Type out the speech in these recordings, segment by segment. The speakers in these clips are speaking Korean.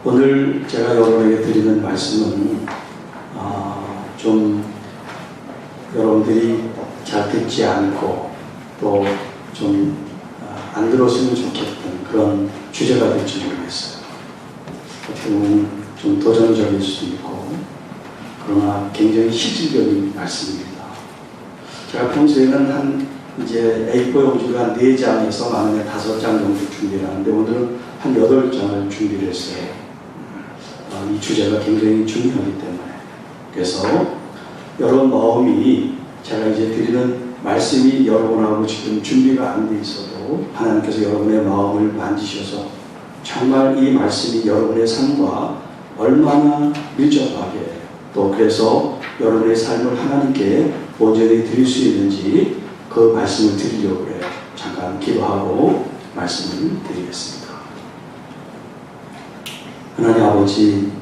오늘 제가 여러분에게 드리는 말씀은 좀 여러분들이 잘 듣지 않고 또 좀 안 들었으면 좋겠던 그런 주제가 될지 모르겠어요. 어떻게 보면 좀 도전적일 수도 있고 그러나 굉장히 실질적인 말씀입니다. 제가 평소에는 이제 A4 용지가 한 4장에서 많으면 5장 정도 준비를 하는데 오늘은 한 8장을 준비를 했어요. 이 주제가 굉장히 중요하기 때문에. 그래서 여러분 마음이 제가 이제 드리는 말씀이 여러분하고 지금 준비가 안 돼 있어도 하나님께서 여러분의 마음을 만지셔서 정말 이 말씀이 여러분의 삶과 얼마나 밀접하게 또 그래서 여러분의 삶을 하나님께 온전히 드릴 수 있는지 그 말씀을 드리려고 해요. 잠깐 기도하고 말씀을 드리겠습니다. 하나님 아버지,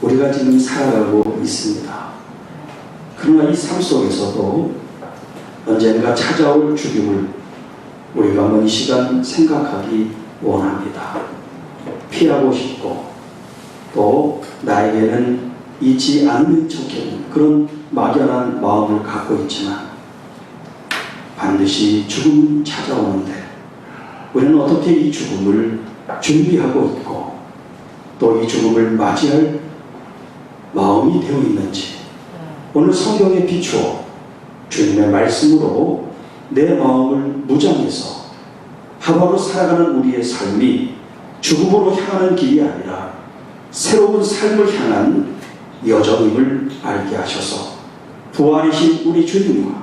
우리가 지금 살아가고 있습니다. 그러나 이 삶 속에서도 언젠가 찾아올 죽음을 우리가 이 시간 생각하기 원합니다. 피하고 싶고 또 나에게는 잊지 않으면 좋겠는 그런 막연한 마음을 갖고 있지만 반드시 죽음은 찾아오는데 우리는 어떻게 이 죽음을 준비하고 있고 또 이 죽음을 맞이할 마음이 되어 있는지 오늘 성경에 비추어 주님의 말씀으로 내 마음을 무장해서 하루하루 살아가는 우리의 삶이 죽음으로 향하는 길이 아니라 새로운 삶을 향한 여정임을 알게 하셔서 부활이신 우리 주님과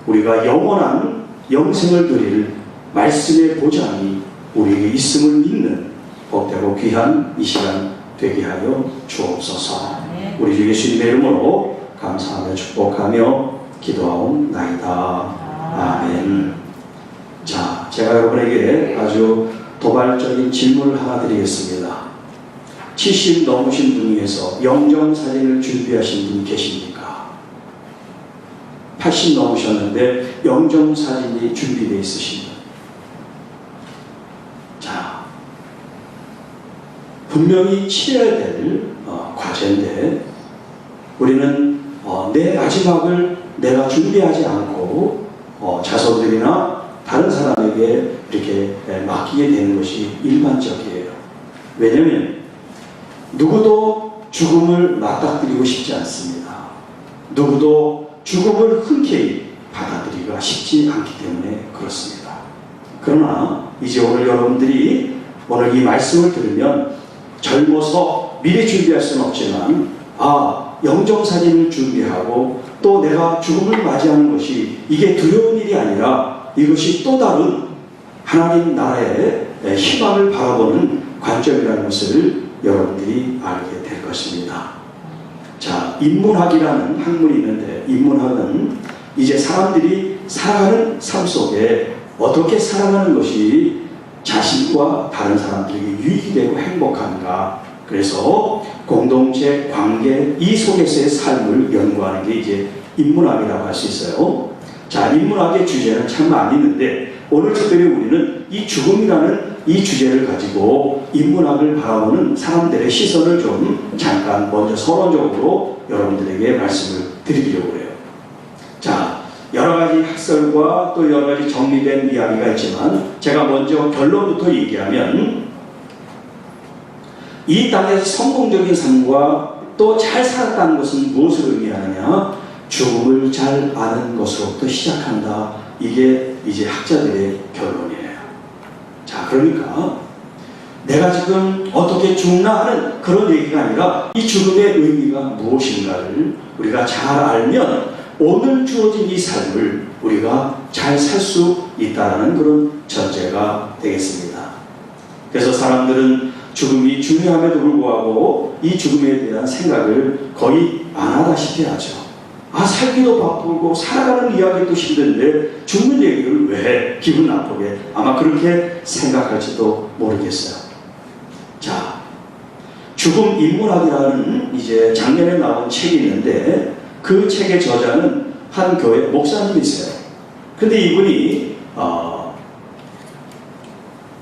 우리가 영원한 영생을 누릴 말씀의 보장이 우리에게 있음을 믿는 복되고 귀한 이 시간 되게 하여 주옵소서. 우리 주 예수님의 이름으로 감사하며 축복하며 기도하옵나이다. 아멘. 자, 제가 여러분에게 아주 도발적인 질문을 하나 드리겠습니다. 70 넘으신 분 중에서 영정사진을 준비하신 분 계십니까? 80 넘으셨는데 영정사진이 준비되어 있으신 분. 자, 분명히 치러야 될 과제인데 우리는 내 마지막을 내가 준비하지 않고 자손들이나 다른 사람에게 이렇게 맡기게 되는 것이 일반적이에요. 왜냐하면 누구도 죽음을 맞닥뜨리고 싶지 않습니다. 누구도 죽음을 흔쾌히 받아들이기가 쉽지 않기 때문에 그렇습니다. 그러나 이제 오늘 여러분들이 오늘 이 말씀을 들으면 젊어서 미리 준비할 수는 없지만 영정사진을 준비하고 또 내가 죽음을 맞이하는 것이 이게 두려운 일이 아니라 이것이 또 다른 하나님 나라의 희망을 바라보는 관점이라는 것을 여러분들이 알게 될 것입니다. 자, 인문학이라는 학문이 있는데 인문학은 이제 사람들이 살아가는 삶 속에 어떻게 살아가는 것이 자신과 다른 사람들에게 유익이 되고 행복한가, 그래서 공동체, 관계, 이 속에서의 삶을 연구하는 게 이제 인문학이라고 할 수 있어요. 자, 인문학의 주제는 참 많이 있는데 오늘 특별히 우리는 이 죽음이라는 이 주제를 가지고 인문학을 바라보는 사람들의 시선을 좀 잠깐 먼저 서론적으로 여러분들에게 말씀을 드리려고 해요. 자, 여러 가지 학설과 또 여러 가지 정리된 이야기가 있지만 제가 먼저 결론부터 얘기하면 이 땅에서 성공적인 삶과 또 잘 살았다는 것은 무엇을 의미하느냐? 죽음을 잘 아는 것으로부터 시작한다. 이게 이제 학자들의 결론이에요. 자, 그러니까 내가 지금 어떻게 죽나 하는 그런 얘기가 아니라 이 죽음의 의미가 무엇인가를 우리가 잘 알면 오늘 주어진 이 삶을 우리가 잘 살 수 있다는 그런 전제가 되겠습니다. 그래서 사람들은 죽음이 중요함에도 불구하고 이 죽음에 대한 생각을 거의 안 하다시피 하죠. 살기도 바쁘고 살아가는 이야기도 힘든데 죽는 얘기를 왜 기분 나쁘게 아마 그렇게 생각할지도 모르겠어요. 자, 죽음 인문학이라는 이제 작년에 나온 책이 있는데 그 책의 저자는 한 교회 목사님이세요. 근데 이분이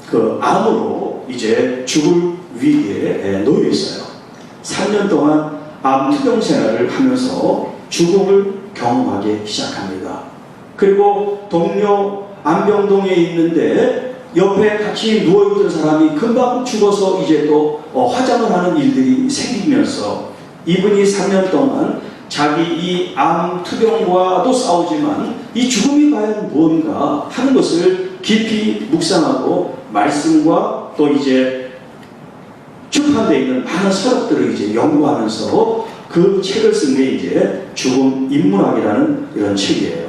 그 암으로 이제 죽을 위기에 놓여 있어요. 3년 동안 암 투병 생활을 하면서 죽음을 경험하기 시작합니다. 그리고 동료 안병동에 있는데 옆에 같이 누워있던 사람이 금방 죽어서 이제 또 화장을 하는 일들이 생기면서 이분이 3년 동안 자기 이 암 투병과도 싸우지만 이 죽음이 과연 무언가 하는 것을 깊이 묵상하고 말씀과 또 이제 출판되어 있는 많은 서적들을 이제 연구하면서 그 책을 쓴 게 이제 죽음 인문학이라는 이런 책이에요.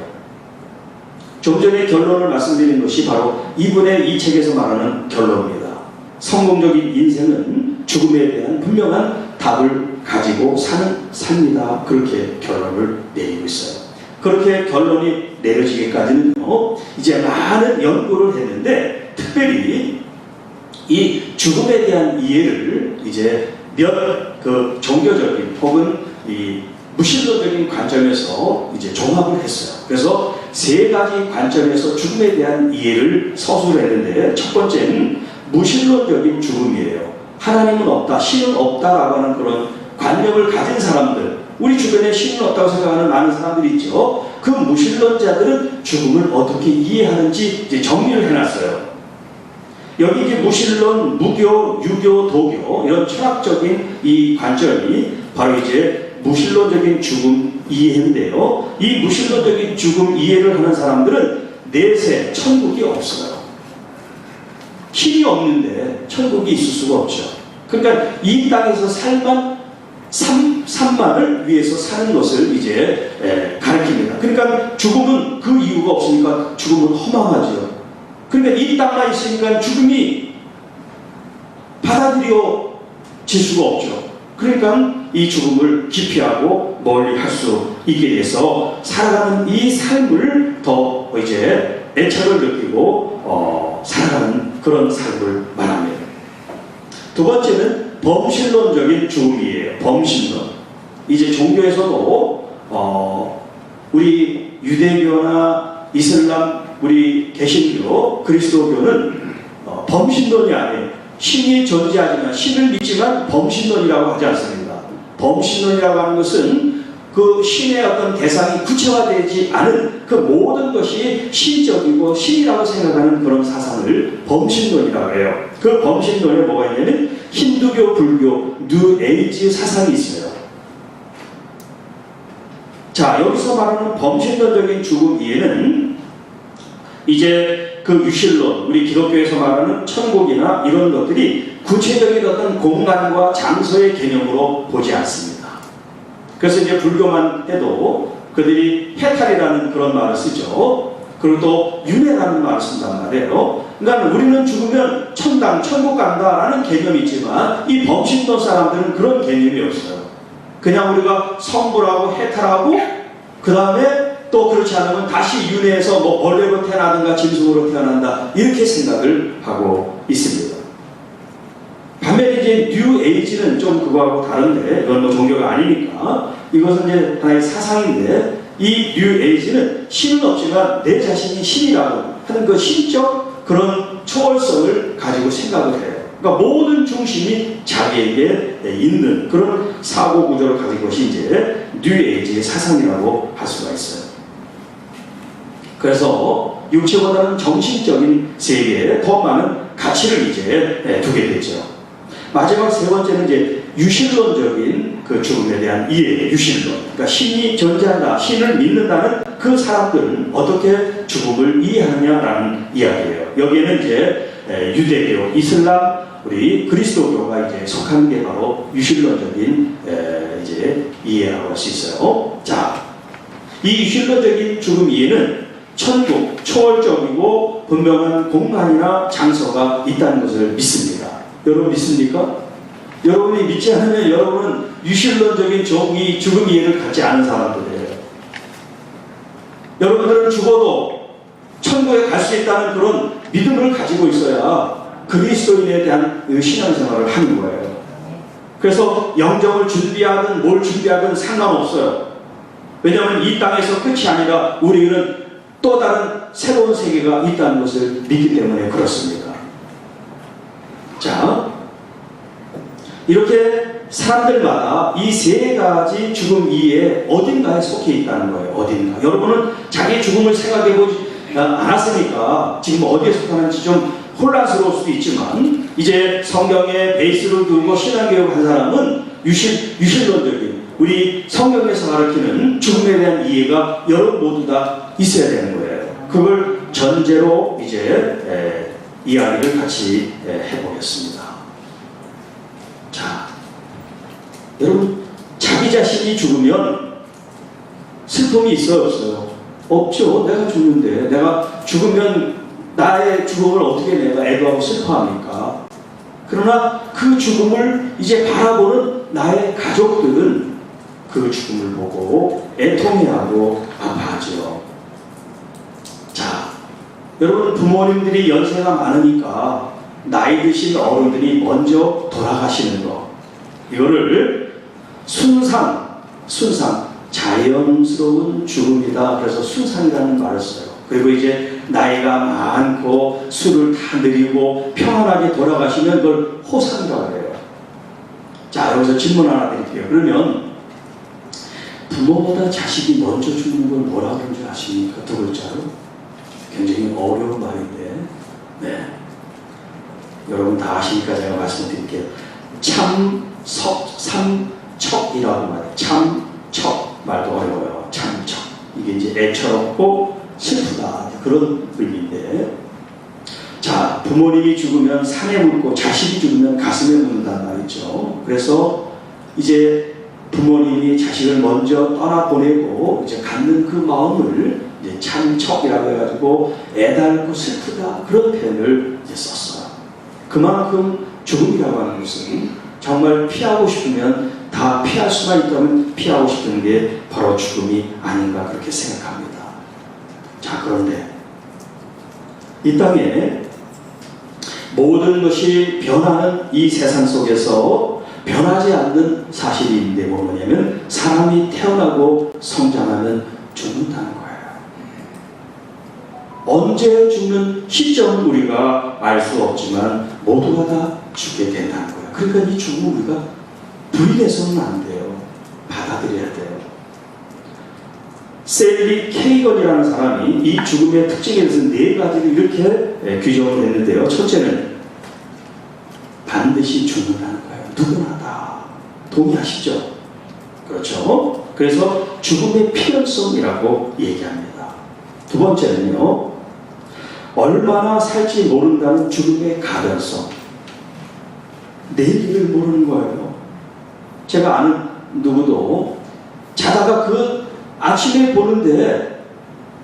좀 전에 결론을 말씀드린 것이 바로 이분의 이 책에서 말하는 결론입니다. 성공적인 인생은 죽음에 대한 분명한 답을 가지고 사는 삶이다. 그렇게 결론을 내리고 있어요. 그렇게 결론이 내려지기까지는요, 이제 많은 연구를 했는데 특별히 이 죽음에 대한 이해를 이제 몇 그 종교적인 혹은 이 무신론적인 관점에서 이제 종합을 했어요. 그래서 세 가지 관점에서 죽음에 대한 이해를 서술을 했는데 첫 번째는 무신론적인 죽음이에요. 하나님은 없다, 신은 없다라고 하는 그런 관념을 가진 사람들, 우리 주변에 신은 없다고 생각하는 많은 사람들이 있죠. 그 무신론자들은 죽음을 어떻게 이해하는지 이제 정리를 해놨어요. 여기 이제 무신론, 무교, 유교, 도교 이런 철학적인 이 관점이 바로 이제 무신론적인 죽음 이해인데요. 이 무신론적인 죽음 이해를 하는 사람들은 내세 천국이 없어요. 신이 없는데 천국이 있을 수가 없죠. 그러니까 이 땅에서 삶만을 위해서 사는 것을 이제 가르칩니다. 그러니까 죽음은 그 이유가 없으니까 죽음은 허망하죠. 그러니까 이 땅만 있으니까 죽음이 받아들여질 수가 없죠. 그러니까 이 죽음을 기피하고 멀리 할 수 있게 돼서 살아가는 이 삶을 더 이제 애착을 느끼고 살아가는 그런 삶을 말합니다. 두 번째는 범신론적인 죽음이에요. 범신론. 이제 종교에서도 우리 유대교나 이슬람, 우리 개신교, 그리스도교는 범신론이 아니에요. 신이 존재하지만, 신을 믿지만 범신론이라고 하지 않습니다. 범신론이라고 하는 것은 그 신의 어떤 대상이 구체화되지 않은 그 모든 것이 신적이고 신이라고 생각하는 그런 사상을 범신론이라고 해요. 그 범신론에 뭐가 있냐면 힌두교, 불교, 뉴에이지 사상이 있어요. 자, 여기서 말하는 범신론적인 죽음 이해는 이제 그 유실론, 우리 기독교에서 말하는 천국이나 이런 것들이 구체적인 어떤 공간과 장소의 개념으로 보지 않습니다. 그래서 이제 불교만 해도 그들이 해탈이라는 그런 말을 쓰죠. 그리고 또 윤회라는 말을 쓴단 말이에요. 그러니까 우리는 죽으면 천당, 천국 간다라는 개념이 있지만 이 범신론 사람들은 그런 개념이 없어요. 그냥 우리가 성불하고 해탈하고 그 다음에 또 그렇지 않으면 다시 윤회해서 뭐 벌레로 태어나든가 짐승으로 태어난다 이렇게 생각을 하고 있습니다. 반면에 이제 뉴에이지는 좀 그거하고 다른데 이건 뭐 종교가 아니니까 이것은 이제 하나의 사상인데 이 뉴에이지는 신은 없지만 내 자신이 신이라고 하는 그 신적 그런 초월성을 가지고 생각을 해요. 그러니까 모든 중심이 자기에게 있는 그런 사고 구조를 가진 것이 이제 뉴에이지의 사상이라고 할 수가 있어요. 그래서 육체보다는 정신적인 세계에 더 많은 가치를 이제 두게 되죠. 마지막 세 번째는 이제 유실론적인 그 죽음에 대한 이해, 유실론. 그러니까 신이 존재한다, 신을 믿는다는 그 사람들은 어떻게 죽음을 이해하느냐라는 이야기예요. 여기에는 이제 유대교, 이슬람, 우리 그리스도교가 이제 속하는 게 바로 유실론적인 이제 이해라고 할 수 있어요. 자, 이 유실론적인 죽음 이해는 천국, 초월적이고 분명한 공간이나 장소가 있다는 것을 믿습니다. 여러분 믿습니까? 여러분이 믿지 않으면 여러분은 유실론적인 죽음 이해를 갖지 않은 사람들이에요. 여러분들은 죽어도 천국에 갈 수 있다는 그런 믿음을 가지고 있어야 그리스도인에 대한 신앙생활을 하는 거예요. 그래서 영정을 준비하든 뭘 준비하든 상관없어요. 왜냐하면 이 땅에서 끝이 아니라 우리는 또 다른 새로운 세계가 있다는 것을 믿기 때문에 그렇습니다. 자, 이렇게 사람들마다 이 세 가지 죽음 이에 어딘가에 속해 있다는 거예요. 어딘가. 여러분은 자기 죽음을 생각해 보지 않았으니까 지금 어디에 속하는지 좀 혼란스러울 수도 있지만, 이제 성경의 베이스를 두고 신앙교육 한 사람은 유실론적인 우리 성경에서 가르치는 죽음에 대한 이해가 여러분 모두 다 있어야 되는 거예요. 그걸 전제로 이제 이야기를 같이 해보겠습니다. 자, 여러분, 자기 자신이 죽으면 슬픔이 있어요, 없어요? 없죠. 내가 죽는데, 내가 죽으면 나의 죽음을 어떻게 내가 애도하고 슬퍼합니까? 그러나 그 죽음을 이제 바라보는 나의 가족들은 그 죽음을 보고 애통해하고 아파하죠. 자, 여러분, 부모님들이 연세가 많으니까 나이 드신 어른들이 먼저 돌아가시는 거, 이거를 순상, 자연스러운 죽음이다. 그래서 순상이라는 말을 써요. 그리고 이제 나이가 많고 술을 다 느리고 평안하게 돌아가시면 그걸 호상이라고 해요. 자, 여기서 질문 하나 드릴게요. 그러면 부모보다 자식이 먼저 죽는 걸 뭐라 그런 줄 아십니까? 두 글자로. 굉장히 어려운 말인데, 네, 여러분 다 아시니까 제가 말씀드릴게요. 삼척이라고 말해요. 참척 말도 어려워요. 참척. 이게 이제 애처롭고 슬프다, 그런 의미인데, 자, 부모님이 죽으면 산에 묻고 자식이 죽으면 가슴에 묻는다는 말이죠. 그래서 이제 부모님이 자식을 먼저 떠나보내고 이제 갖는 그 마음을 이제 참척이라고 해가지고 애달고 슬프다, 그런 표현을 이제 썼어요. 그만큼 죽음이라고 하는 것은 정말 피하고 싶으면 다 피할 수가 있다면 피하고 싶은 게 바로 죽음이 아닌가, 그렇게 생각합니다. 자, 그런데 이 땅에 모든 것이 변하는 이 세상 속에서 변하지 않는 사실이 있는데 뭐냐면 사람이 태어나고 성장하면 죽는다는 거예요. 언제 죽는 시점은 우리가 알 수 없지만 모두가 다 죽게 된다는 거예요. 그러니까 이 죽음을 우리가 부인해서는 안 돼요. 받아들여야 돼요. 셀리 케이건이라는 사람이 이 죽음의 특징에 대해서 네 가지를 이렇게 규정을 했는데요. 첫째는 반드시 죽는다는 거예요. 누구나 다. 동의하시죠? 그렇죠? 그래서 죽음의 필연성이라고 얘기합니다. 두 번째는요, 얼마나 살지 모른다는 죽음의 가변성. 내일을 모르는 거예요. 제가 아는 누구도 자다가 그 아침에 보는데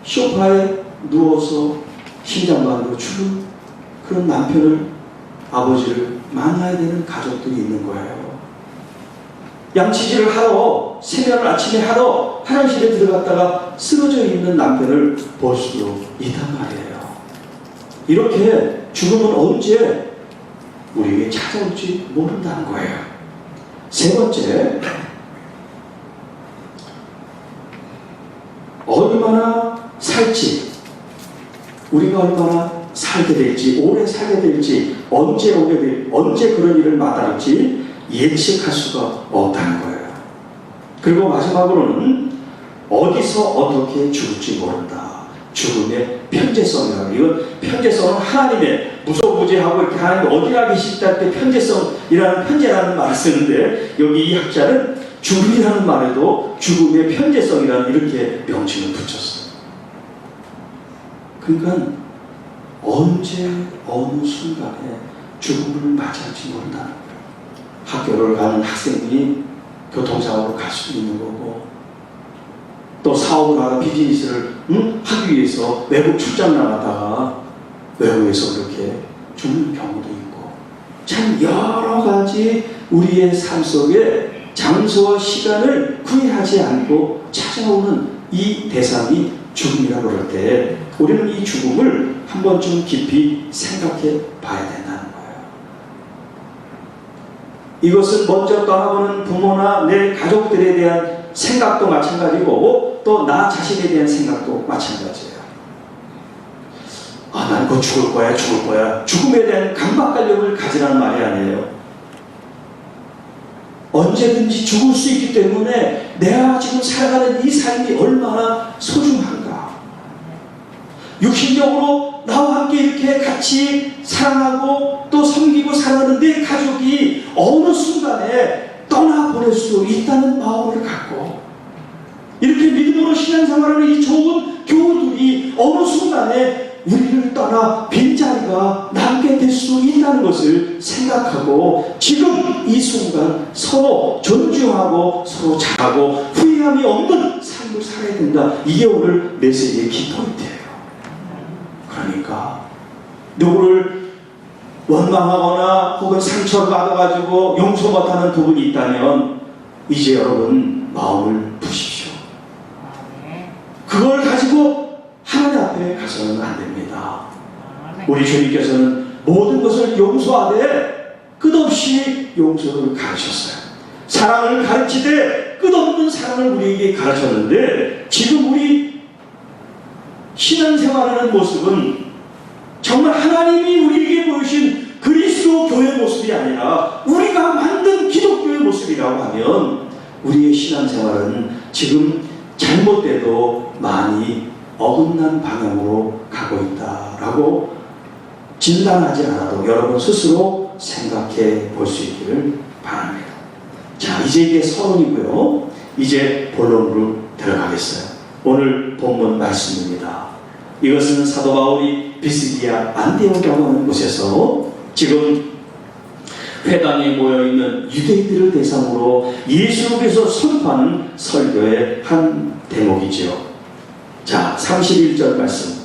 소파에 누워서 심장마비로 죽은 그런 남편을, 아버지를 만나야 되는 가족들이 있는 거예요. 양치질을 하러, 세면을 아침에 하러 화장실에 들어갔다가 쓰러져 있는 남편을 볼 수도 있단 말이에요. 이렇게 죽음은 언제 우리에게 찾아올지 모른다는 거예요. 세 번째, 얼마나 살지, 우리가 얼마나 살게 될지, 오래 살게 될지, 언제 그런 일을 마다할지 예측할 수가 없다는 거예요. 그리고 마지막으로는 어디서 어떻게 죽을지 모른다. 죽음의 편재성이라고. 이건 편재성은 하나님의 무소부재하고 이렇게 하나님 어디나 계시다 때 편재성이라는 편재라는 말을 쓰는데, 여기 이 학자는 죽음이라는 말에도 죽음의 편재성이라는 이렇게 명칭을 붙였어요. 그러니까 언제 어느 순간에 죽음을 맞이할지 모른다는 거예요. 학교를 가는 학생이 교통사고로 갈 수도 있는 거고, 또 사업을 하다 비즈니스를 하기 위해서 외국 출장 나가다가 외국에서 그렇게 죽는 경우도 있고, 참 여러 가지 우리의 삶 속에 장소와 시간을 구애하지 않고 찾아오는 이 대상이 죽음이라고 그럴 때 우리는 이 죽음을 한 번쯤 깊이 생각해 봐야 된다는 거예요. 이것은 먼저 떠나보는 부모나 내 가족들에 대한 생각도 마찬가지고 또 나 자신에 대한 생각도 마찬가지예요. 아, 난 곧 죽을 거야. 죽음에 대한 강박관념을 가지라는 말이 아니에요. 언제든지 죽을 수 있기 때문에 내가 지금 살아가는 이 삶이 얼마나 소중한가. 육신적으로 나와 함께 이렇게 같이 사랑하고 또 섬기고 살아가는 내 가족이 어느 순간에 떠나보낼 수 있다는 마음을 갖고 이렇게 믿음으로 신앙생활하는 이 좋은 교우들이 어느 순간에 우리를 떠나 빈자리가 남게 될 수 있다는 것을 생각하고 지금 이 순간 서로 존중하고 서로 잘하고 후회함이 없는 삶을 살아야 된다. 이게 오늘 메시지의 키포인트예요. 그러니까 누구를 원망하거나 혹은 상처를 받아가지고 용서 못하는 부분이 있다면 이제 여러분 마음을 푸십시오. 그걸 가지고 하나님 앞에 가서는 안 됩니다. 우리 주님께서는 모든 것을 용서하되 끝없이 용서를 가르쳤어요. 사랑을 가르치되 끝없는 사랑을 우리에게 가르쳤는데 지금 우리 신앙생활하는 모습은 정말 하나님이 우리에게 보여주신 그리스도 교회 모습이 아니라 우리가 만든 기독교의 모습이라고 하면 우리의 신앙생활은 지금 잘못돼도 많이 어긋난 방향으로 가고 있다라고 진단하지 않아도 여러분 스스로 생각해 볼 수 있기를 바랍니다. 자, 이제 이게 서론이고요. 이제 본론으로 들어가겠어요. 오늘 본문 말씀입니다. 이것은 사도 바울이 비스디아 안디옥이라고 하는 곳에서 지금 회당에 모여있는 유대인들을 대상으로 예수께서 선포하는 설교의 한 대목이지요. 자, 31절 말씀.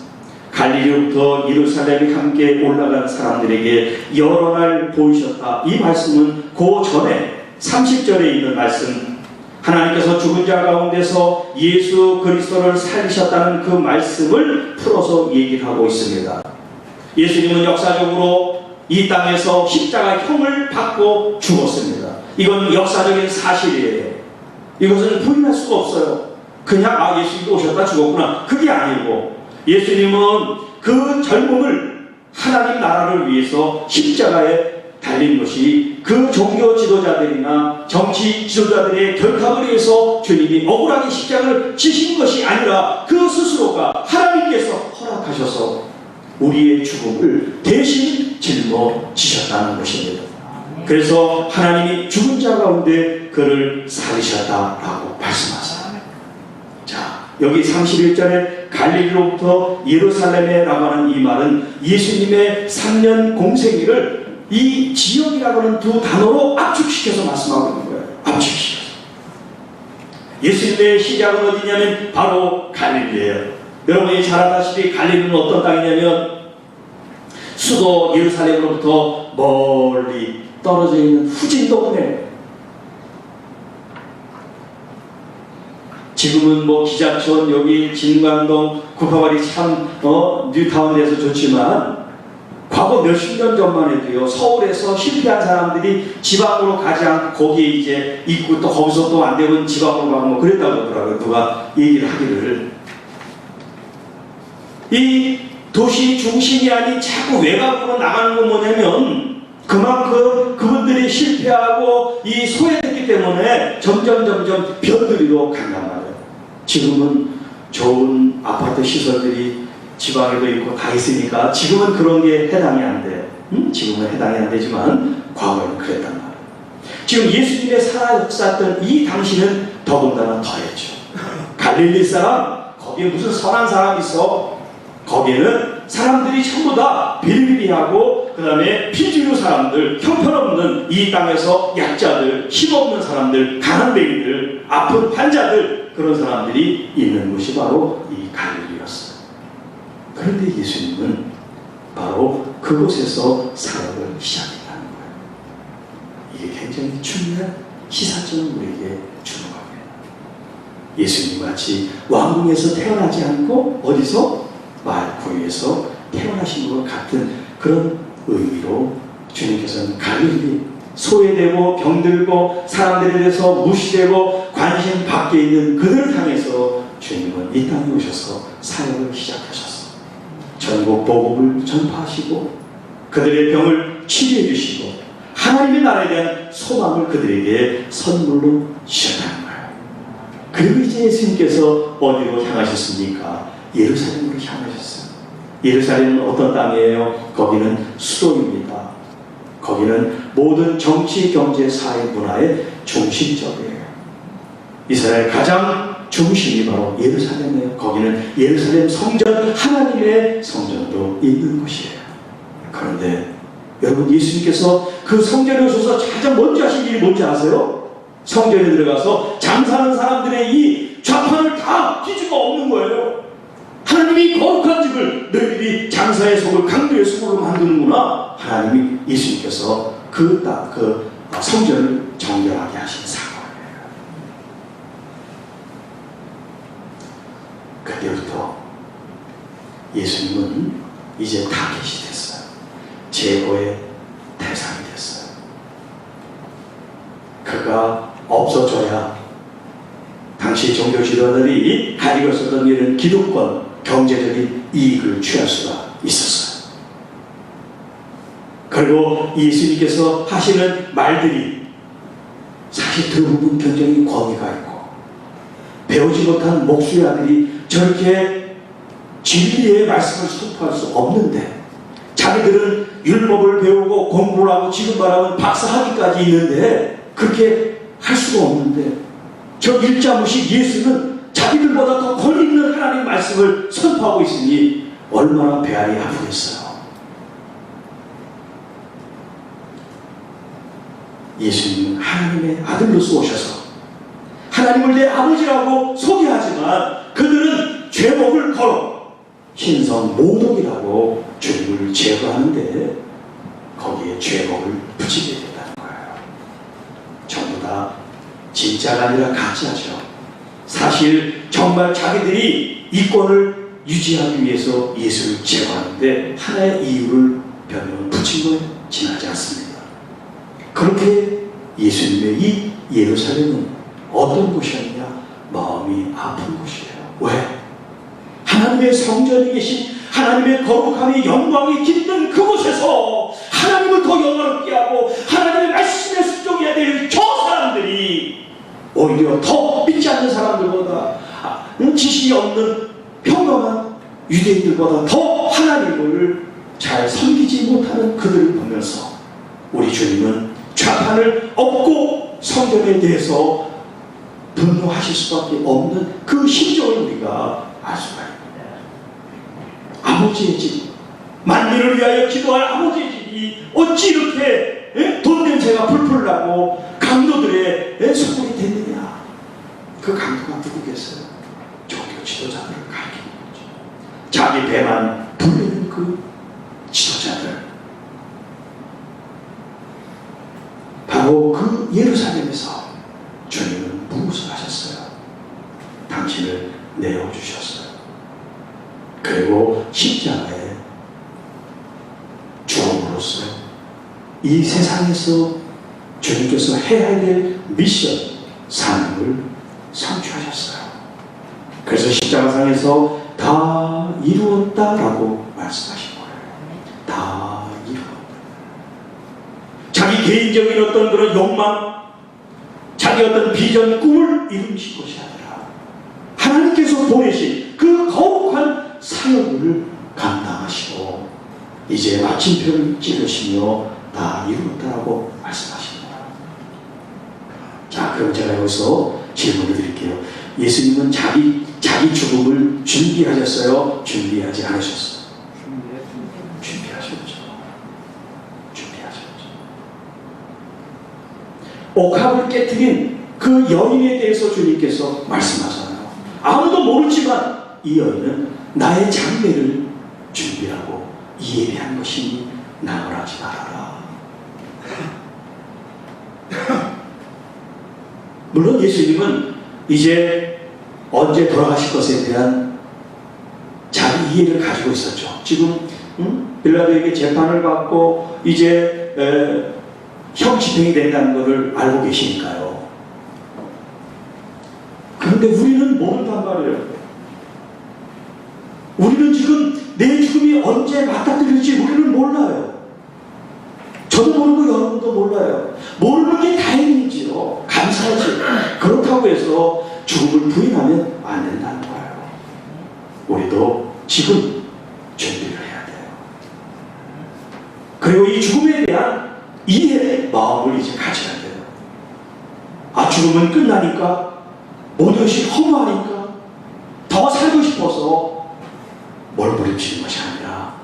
갈릴리로부터 예루살렘에 함께 올라간 사람들에게 여러 날 보이셨다. 이 말씀은 그 전에 30절에 있는 말씀, 하나님께서 죽은 자 가운데서 예수 그리스도를 살리셨다는 그 말씀을 풀어서 얘기를 하고 있습니다. 예수님은 역사적으로 이 땅에서 십자가형을 받고 죽었습니다. 이건 역사적인 사실이에요. 이것은 부인할 수가 없어요. 그냥 예수님도 오셨다 죽었구나, 그게 아니고 예수님은 그 젊음을 하나님 나라를 위해서 십자가에 달린 것이 그 종교 지도자들이나 정치 지도자들의 결탁을 위해서 주님이 억울하게 십자가를 지신 것이 아니라 그 스스로가 하나님께서 허락하셔서 우리의 죽음을 대신 짊어지셨다는 것입니다. 그래서 하나님이 죽은 자 가운데 그를 살리셨다라고 말씀하세요. 자, 여기 31절에 갈릴리로부터 예루살렘에 나가는 이 말은 예수님의 3년 공생애를 이 지역이라고 하는 두 단어로 압축시켜서 말씀하고 있는 거예요. 압축시켜서. 예수님의 시작은 어디냐면 바로 갈릴리예요. 여러분이 잘 아다시피 갈릴리는 어떤 땅이냐면 수도 예루살렘으로부터 멀리 떨어져 있는 후진 동네. 지금은 뭐 기자촌, 여기 진광동, 구파발이 참 뉴타운에서 좋지만 과거 몇십 년 전만 해도요, 서울에서 실패한 사람들이 지방으로 가지 않고 거기에 이제 있고 또 거기서 또 안 되면 지방으로 가고 뭐 그랬다고 그러더라고요. 누가 얘기를 하기를. 이 도시 중심이 아닌 자꾸 외곽으로 나가는 건 뭐냐면 그만큼 그분들이 실패하고 이 소외됐기 때문에 점점 변두리로 간단 말이에요. 지금은 좋은 아파트 시설들이 지방에도 있고 다 있으니까 지금은 그런 게 해당이 안 돼요. 지금은 해당이 안 되지만 과거에는 그랬단 말이에요. 지금 예수님의 살아있었던 이 당시는 더군다나 더했죠. 갈릴리 사람, 거기에 무슨 선한 사람 있어? 거기에는 사람들이 전부 다 비리비리하고 그 다음에 피주류 사람들, 형편없는 이 땅에서 약자들, 힘없는 사람들, 가난뱅이들, 아픈 환자들, 그런 사람들이 있는 곳이 바로 이 갈릴리였어요. 그런데 예수님은 바로 그곳에서 사역을 시작했다는 거예요. 이게 굉장히 중요한 시사점을 우리에게 주는 겁니다. 예수님 같이 왕궁에서 태어나지 않고 어디서? 말구유에서 태어나신 것 같은 그런 의미로 주님께서는 갈릴리, 소외되고 병들고 사람들에 대해서 무시되고 관심 밖에 있는 그들을 향해서 주님은 이 땅에 오셔서 사역을 시작하셨어요. 전국 복음을 전파하시고 그들의 병을 치료해 주시고 하나님의 나라에 대한 소망을 그들에게 선물로 주셨다는 거예요. 그리고 이제 예수님께서 어디로 향하셨습니까? 예루살렘으로 향하셨어요. 예루살렘은 어떤 땅이에요? 거기는 수도입니다. 거기는 모든 정치, 경제, 사회, 문화의 중심적이에요. 이스라엘 가장 중심이 바로 예루살렘이에요. 거기는 예루살렘 성전, 하나님의 성전도 있는 곳이에요. 그런데 여러분, 예수님께서 그 성전에 오셔서 가장 먼저 하신 일이 뭔지 아세요? 성전에 들어가서 장사하는 사람들의 이 좌판을 다 뒤집어 엎는 거예요. 하나님이 거룩한 집을 너희들이 장사의 속을 강도의 속으로 만드는구나. 하나님이, 예수님께서 그 성전을 정결하게 하신 사건이에요. 그때부터 예수님은 이제 타겟이 됐어요. 제거의 대상이 됐어요. 그가 없어져야 당시 종교 지도자들이 가지고 있었던 이런 기득권, 경제적인 이익을 취할 수가 있었어요. 그리고 예수님께서 하시는 말들이 사실 대부분 굉장히 권위가 있고, 배우지 못한 목수의 아들이 저렇게 진리의 말씀을 선포할 수 없는데, 자기들은 율법을 배우고 공부를 하고 지금 말하면 박사학위까지 있는데 그렇게 할 수가 없는데, 저 일자무식 예수는 자기들보다 더 권위 있는 하나님의 말씀을 선포하고 있으니 얼마나 배알이 아프겠어요. 예수님은 하나님의 아들로서 오셔서 하나님을 내 아버지라고 소개하지만 그들은 죄목을 걸어 신성 모독이라고 주님을 제거하는데 거기에 죄목을 붙이게 된다는 거예요. 전부 다 진짜가 아니라 가짜죠. 사실 정말 자기들이 이권을 유지하기 위해서 예수를 제거하는데 하나의 이유를 변명 붙인 거에 지나지 않습니다. 그렇게 예수님의 이 예루살렘은 어떤 곳이었냐? 마음이 아픈 곳이에요. 왜? 하나님의 성전에 계신 하나님의 거룩함이 영광이 깃든 그곳에서 하나님을 더 영화롭게 하고 하나님의 말씀에 순종해야 될 저 사람들이 오히려 더 믿지 않는 사람들보다 지식이 없는 평범한 유대인들보다 더 하나님을 잘 섬기지 못하는 그들을 보면서 우리 주님은 좌판을 엎고 성전에 대해서 분노하실 수밖에 없는 그 심정을 우리가 알 수가 있습니다. 아버지의 집, 만민을 위하여 기도할 아버지의 집이 어찌 이렇게 돈 냄새가 풀풀 나고 강도들의 소굴이 됐느냐? 그 강도가 누구겠어요? 종교 지도자들을 가리키는 거죠. 자기 배만 불리는 그 지도자들. 바로 그 예루살렘에서 주님은 무엇을 하셨어요? 당신을 내어주셨어요. 그리고 십자가에 죽음으로써 이 세상에서 주님께서 해야 될 미션, 사명을 성취하셨어요. 그래서 십자가상에서 다 이루었다라고 말씀하신 거예요. 다 이루었다. 자기 개인적인 어떤 그런 욕망, 자기 어떤 비전, 꿈을 이루신 것이 아니라 하나님께서 보내신 그 거룩한 사역을 감당하시고 이제 마침표를 찍으시며 다 이루었다라고 말씀하십니다. 자, 그럼 제가 여기서 질문을 드릴게요. 예수님은 자기 죽음을 준비하셨어요? 준비하지 않으셨어요? 준비하셨죠. 옥합을 깨뜨린 그 여인에 대해서 주님께서 말씀하잖아요. 아무도 모르지만 이 여인은 나의 장례를 준비하고 예배한 것이니 나무라지 말아라. 물론 예수님은 이제 언제 돌아가실 것에 대한 자기 이해를 가지고 있었죠. 지금 빌라도에게 재판을 받고 이제 형 집행이 된다는 것을 알고 계시니까요. 그런데 우리는 모른단 말이에요. 우리는 지금 내 죽음이 언제 맞닥뜨릴지 우리는 몰라요. 저도 모르고 여러분 여러분도 몰라요. 모르는 게 다행이지요. 감사하지. 그렇다고 해서 죽음을 부인하면 안 된다는 거예요. 우리도 지금 준비를 해야 돼요. 그리고 이 죽음에 대한 이해의 마음을 이제 가져야 돼요. 아, 죽음은 끝나니까 모든 것이 허무하니까 더 살고 싶어서 몰부림치는 것이 아니라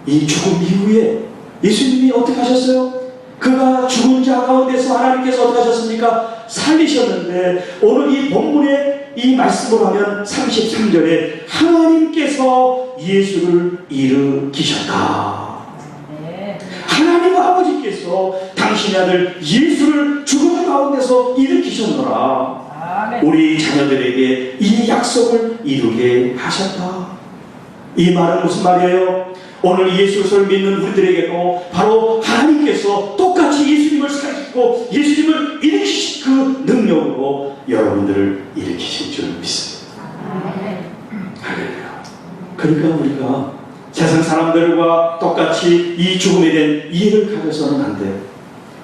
이 죽음 이후에 예수님이 어떻게 하셨어요? 그가 죽은 자 가운데서 하나님께서 어떻게 하셨습니까? 살리셨는데 오늘 이 본문의 이 말씀을 하면 33절에 하나님께서 예수를 일으키셨다. 하나님 아버지께서 당신의 아들 예수를 죽음 가운데서 일으키셨노라. 우리 자녀들에게 이 약속을 이루게 하셨다. 이 말은 무슨 말이에요? 오늘 예수를 믿는 우리들에게도 바로 하나님께서 똑같이 예수님을 살리시고 예수님을 일으키신 그 능력으로 여러분들을 일으키신 줄 믿습니다. 할렐루야. 그러니까 우리가 세상 사람들과 똑같이 이 죽음에 대한 이해를 가져서는 안 돼요.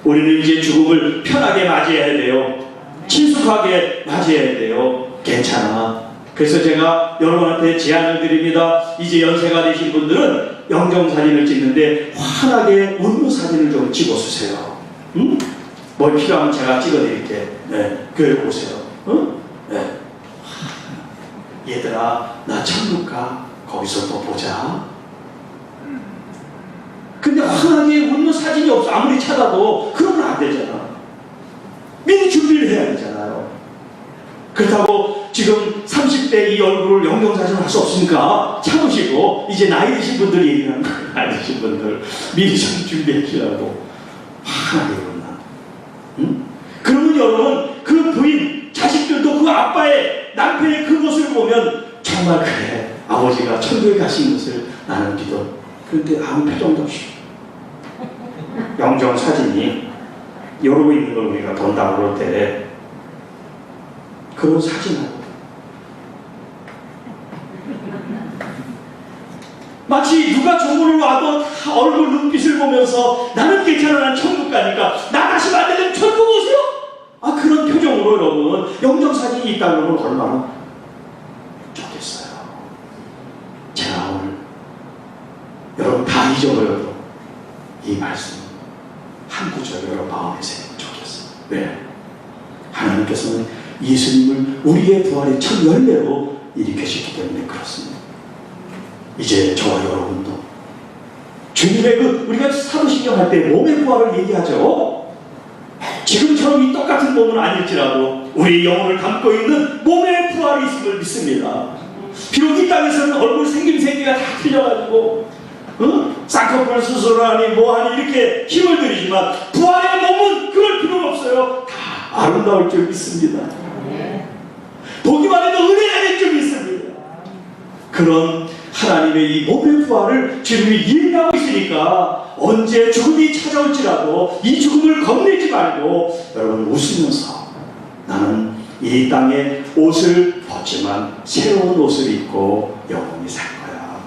우리는 이제 죽음을 편하게 맞이해야 돼요. 친숙하게 맞이해야 돼요. 괜찮아. 그래서 제가 여러분한테 제안을 드립니다. 이제 연세가 되신 분들은 영정사진을 찍는데 환하게 웃는 사진을 좀 찍어주세요. 응? 뭘 필요하면 제가 찍어드릴게. 네, 교회 오세요. 응? 네. 얘들아, 나 천국 가. 거기서 또 보자. 근데 환하게 웃는 사진이 없어. 아무리 찾아도 그러면 안 되잖아. 미리 준비를 해야 되잖아요. 그렇다고 지금 30대 이 얼굴을 영정사진을 할 수 없으니까 참으시고 이제 나이 드신 분들 얘기하는 거예요. 나이 드신 분들 미리 좀 준비하시라고. 환하게 웃나. 응? 그러면 여러분 그 부인 자식들도 그 아빠의 남편의 그 모습을 보면 정말 그래 아버지가 천국에 가신 것을 나는 믿어. 그런데 아무 표정도 없이 영정사진이 이러고 있는 걸 우리가 본다고 그럴 때 그런 사진하고 마치 누가 조문을 와도 다 얼굴 눈빛을 보면서 나는 괜찮아, 난 천국 가니까 나 다시 만나면 천국 오세요? 아, 그런 표정으로 여러분 영정사진이 있다 그러면 얼마나 좋겠어요. 제가 오늘 여러분 다 잊어버려도 이 말씀 한 구절 여러분 마음에 새기면 좋겠어요. 왜? 하나님께서는 예수님을 우리의 부활의 첫 열매로 일으키셨기 때문에 그렇습니다. 이제 저와 여러분도 주님의 그 우리가 사도신경 할 때 몸의 부활을 얘기하죠. 지금처럼 이 똑같은 몸은 아닐지라도 우리 영혼을 담고 있는 몸의 부활이 있음을 믿습니다. 비록 이 땅에서는 얼굴 생김새가 다 틀려가지고 쌍꺼풀 수술하니 뭐하니 이렇게 힘을 들이지만 부활의 몸은 그럴 필요가 없어요. 다 아름다울 줄 믿습니다. 보기만 해도 은혜가 될 줄 믿습니다. 그런 하나님의 이 몸의 부활을 주님이 이해하고 있으니까 언제 죽음이 찾아올지라도 이 죽음을 겁내지 말고 여러분 웃으면서 나는 이 땅에 옷을 벗지만 새로운 옷을 입고 영원히 살 거야.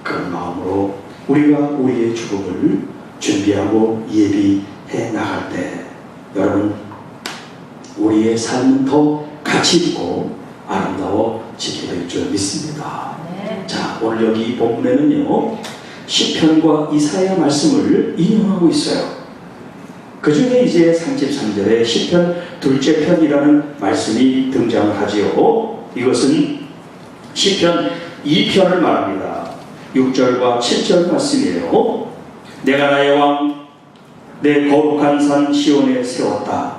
그런 마음으로 우리가 우리의 죽음을 준비하고 예비해 나갈 때 여러분 우리의 삶은 더 가치 있고 아름다워지게 될 줄 믿습니다. 네. 자, 오늘 여기 본문에는요 시편과 이사야 말씀을 인용하고 있어요. 그 중에 이제 33절에 시편 둘째 편이라는 말씀이 등장을 하지요. 이것은 시편 2편을 말합니다. 6절과 7절 말씀이에요. 내가 나의 왕 내 거룩한 산 시온에 세웠다.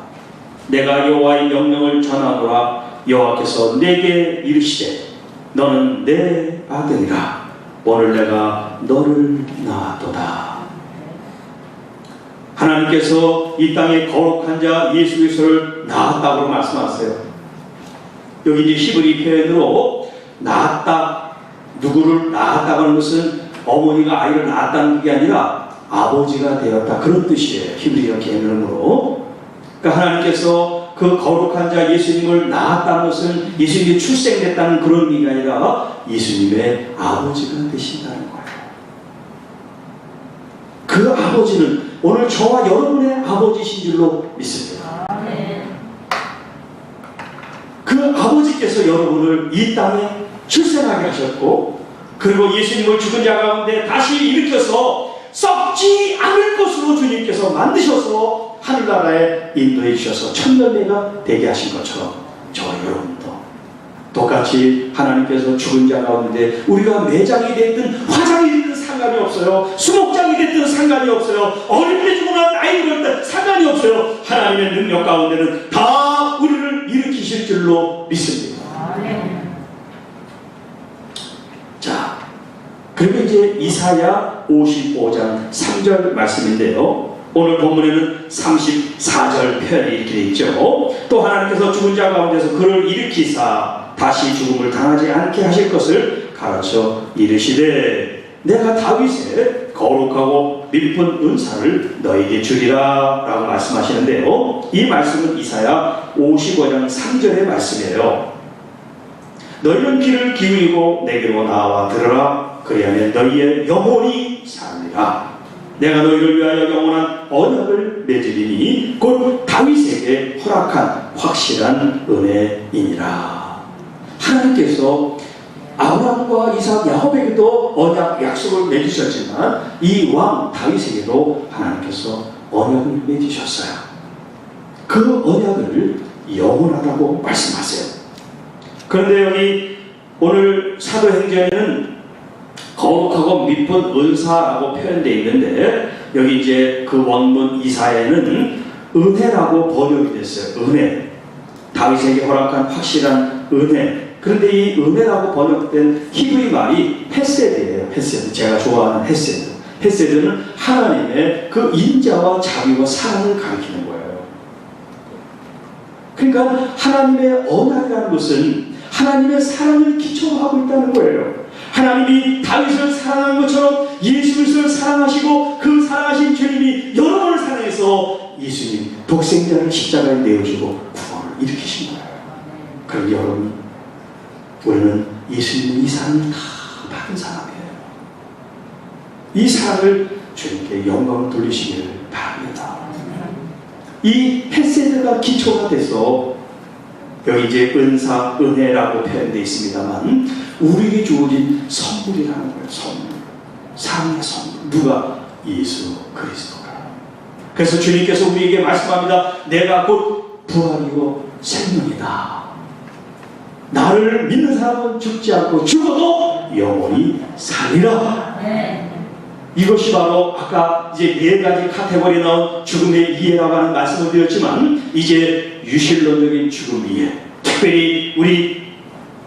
내가 여호와의 명령을 전하노라. 여호와께서 내게 이르시되 너는 내 아들이라. 오늘 내가 너를 낳았도다. 하나님께서 이 땅에 거룩한 자 예수 그리스도를 낳았다고 말씀하세요. 여기 이제 히브리 표현으로 낳았다, 누구를 낳았다고 하는 것은 어머니가 아이를 낳았다는 게 아니라 아버지가 되었다, 그런 뜻이에요. 히브리어 개념으로. 그러니까 하나님께서 그 거룩한 자 예수님을 낳았다는 것은 예수님이 출생됐다는 그런 의미가 아니라 예수님의 아버지가 되신다는 거예요. 그 아버지는 오늘 저와 여러분의 아버지신 줄로 믿습니다. 그 아버지께서 여러분을 이 땅에 출생하게 하셨고, 그리고 예수님을 죽은 자 가운데 다시 일으켜서 썩지 않을 것으로 주님께서 만드셔서 하늘나라에 인도해 주셔서 천년대가 되게 하신 것처럼 저와 여러분도 똑같이 하나님께서 죽은 자 가운데 우리가 매장이 됐든 화장이 됐든 상관이 없어요. 수목장이 됐든 상관이 없어요. 어릴 때 죽거나 나이 들었든 상관이 없어요. 하나님의 능력 가운데는 다 우리를 일으키실 줄로 믿습니다. 자, 그리고 이제 이사야 55장 3절 말씀인데요. 오늘 본문에는 34절 표현이 이렇게 되어 있죠. 또 하나님께서 죽은 자 가운데서 그를 일으키사 다시 죽음을 당하지 않게 하실 것을 가르쳐 이르시되 내가 다윗의 거룩하고 믿은 은사를 너에게 주리라 라고 말씀하시는데요. 이 말씀은 이사야 55장 3절의 말씀이에요. 너희는 귀를 기울이고 내게로 나와 들으라. 그리하면 너희의 영혼이 살리라. 내가 너희를 위하여 영원한 언약을 맺으리니 곧 다윗에게 허락한 확실한 은혜이니라. 하나님께서 아브라함과 이삭, 야곱에게도 언약 약속을 맺으셨지만 이 왕 다윗에게도 하나님께서 언약을 맺으셨어요. 그 언약을 영원하다고 말씀하세요. 그런데 여기 오늘 사도행전에는 거룩하고 믿은 은사라고 표현되어 있는데 여기 이제 그 원문 이사야는 은혜라고 번역이 됐어요. 은혜. 다윗에게 허락한 확실한 은혜. 그런데 이 은혜라고 번역된 히브리 말이 헤세드예요. 헤세드. 제가 좋아하는 헤세드. 헤세드는 하나님의 그 인자와 자비와 사랑을 가리키는 거예요. 그러니까 하나님의 언약이라는 것은 하나님의 사랑을 기초로 하고 있다는 거예요. 하나님이 다윗을 사랑한 것처럼 예수 그리스도를 사랑하시고 그 사랑하신 주님이 여러분을 사랑해서 예수님 독생자를 십자가에 내어주고 구원을 일으키신 거예요. 그럼 여러분, 우리는 예수님의 이 사랑을 다 받은 사람이에요. 이 사랑을 주님께 영광을 돌리시기를 바랍니다. 이 헤세드가 기초가 돼서 여기 이제 은사, 은혜라고 표현되어 있습니다만 우리에게 주어진 선물이라는 거예요. 선물. 사랑의 선물. 누가? 예수 그리스도가. 그래서 주님께서 우리에게 말씀합니다. 내가 곧 부활이요 생명이다. 나를 믿는 사람은 죽지 않고 죽어도 영원히 살리라. 이것이 바로 아까 이제 4가지 카테고리에 나온 죽음의 이해라고 하는 말씀을 드렸지만 이제 유실론적인 죽음 이해, 특별히 우리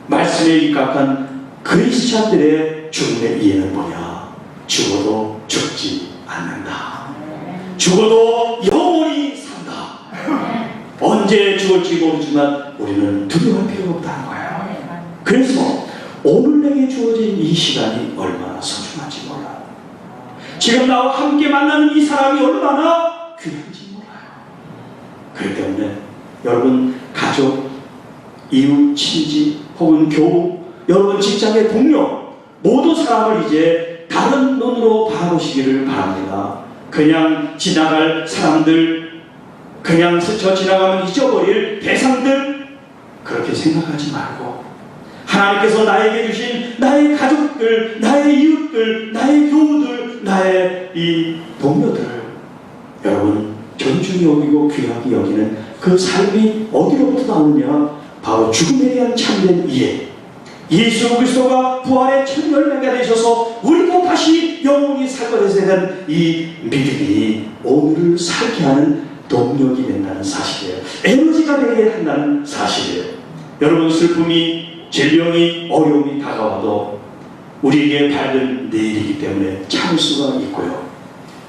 말씀에 입각한 그리스찬들의 죽음의 이해는 뭐냐? 죽어도 죽지 않는다. 죽어도 영원히 산다. 언제 죽을지 모르지만 우리는 두려워할 필요가 없다는 거예요. 그래서 오늘 내게 주어진 이 시간이 얼마나 소중한지 몰라요. 지금 나와 함께 만나는 이 사람이 얼마나 귀한지 몰라요. 그렇기 때문에 여러분 가족, 이웃, 친지 혹은 교우, 여러분 직장의 동료 모두 사람을 이제 다른 눈으로 바라보시기를 바랍니다. 그냥 지나갈 사람들, 그냥 스쳐 지나가면 잊어버릴 대상들 그렇게 생각하지 말고 하나님께서 나에게 주신 나의 가족들, 나의 이웃들, 나의 교우들, 나의 이 동료들을 여러분 존중히 여기고 귀하게 여기는 그 삶이 어디로부터 나오느냐? 바로 죽음에 대한 참된 이해. 예수 그리스도가 부활의 첫 열매가 되셔서 우리도 다시 영원히 살 것에 대한 이 믿음이 오늘을 살게 하는 동력이 된다는 사실이에요. 에너지가 되게 한다는 사실이에요. 여러분 슬픔이, 질병이, 어려움이 다가와도 우리에게 밝은 내일이기 때문에 참을 수가 있고요.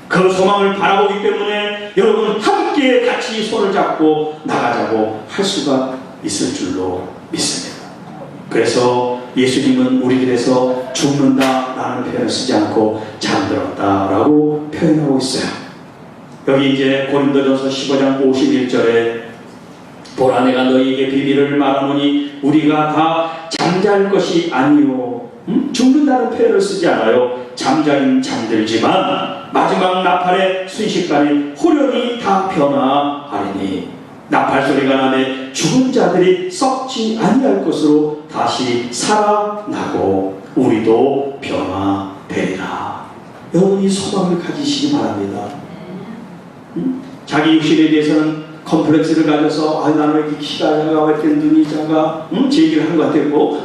그 소망을 바라보기 때문에 여러분 함께 같이 손을 잡고 나가자고 할 수가 있을 줄로 믿습니다. 그래서 예수님은 우리들에서 죽는다라는 표현을 쓰지 않고 잠들었다라고 표현하고 있어요. 여기 이제 고린도전서 15장 51절에 보라 내가 너희에게 비밀을 말하노니 우리가 다 잠잘 것이 아니요. 죽는다는 표현을 쓰지 않아요. 잠자긴 잠들지만 마지막 나팔의 순식간에 호련히 다 변화하리니 나팔 소리가 나매 죽은 자들이 썩지 아니할 것으로 다시 살아나고 우리도 변화되리라. 여러분이 소망을 가지시기 바랍니다. 자기 육신에 대해서는 컴플렉스를 가져서 나는 왜 이렇게 키가 작아, 왜 이렇게 눈이 작아, 제 얘기를 한 것 같았고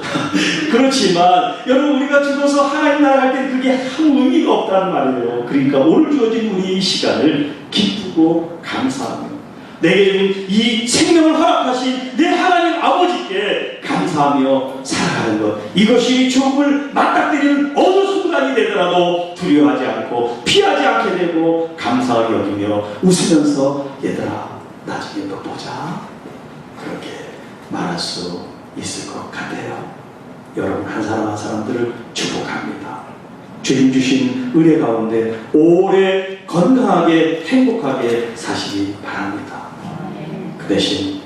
그렇지만 여러분, 우리가 죽어서 하나님 나라 갈 때 그게 아무 의미가 없다는 말이에요. 그러니까 오늘 주어진 우리 이 시간을 기쁘고 감사하며 내게 이 생명을 허락하신 내 하나님 아버지께 감사하며 살아가는 것, 이것이 죽음을 맞닥뜨리는 어느 순간이 되더라도 두려워하지 않고 피하지 않게 되고 감사하게 여기며 웃으면서 얘들아 나중에 또 보자, 그렇게 말할 수 있을 것 같아요. 여러분 한 사람 한 사람들을 축복합니다. 주님 주신 은혜 가운데 오래 건강하게 행복하게 사시기 바랍니다. 그 대신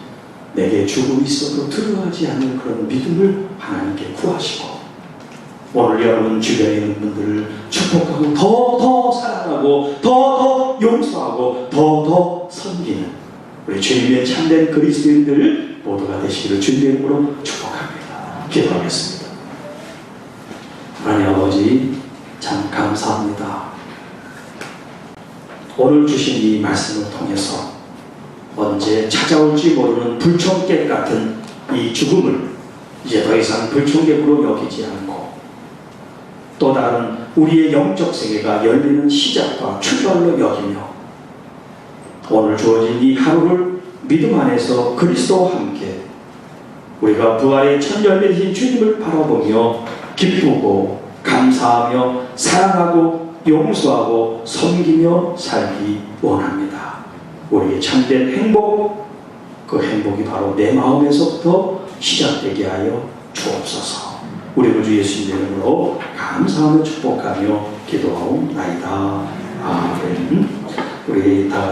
내게 죽음이 있어도 두려워하지 않는 그런 믿음을 하나님께 구하시고, 오늘 여러분 주변에 있는 분들을 축복하고 더 사랑하고 더 용서하고 더 섬기는 우리 주님의 참된 그리스도인들 모두가 되시기를 주님의 이름으로 축복합니다. 기도하겠습니다. 하나님 아버지, 참 감사합니다. 오늘 주신 이 말씀을 통해서 언제 찾아올지 모르는 불청객 같은 이 죽음을 이제 더 이상 불청객으로 여기지 않고 또 다른 우리의 영적 세계가 열리는 시작과 출발로 여기며 오늘 주어진 이 하루를 믿음 안에서 그리스도와 함께 우리가 부활의 첫 열매이신 주님을 바라보며 기쁘고 감사하며 사랑하고 용서하고 섬기며 살기 원합니다. 우리의 참된 행복, 그 행복이 바로 내 마음에서부터 시작되게 하여 주옵소서. 우리 구주 예수님의 이름으로 감사하며 축복하며 기도하옵나이다. 아멘. 우리 다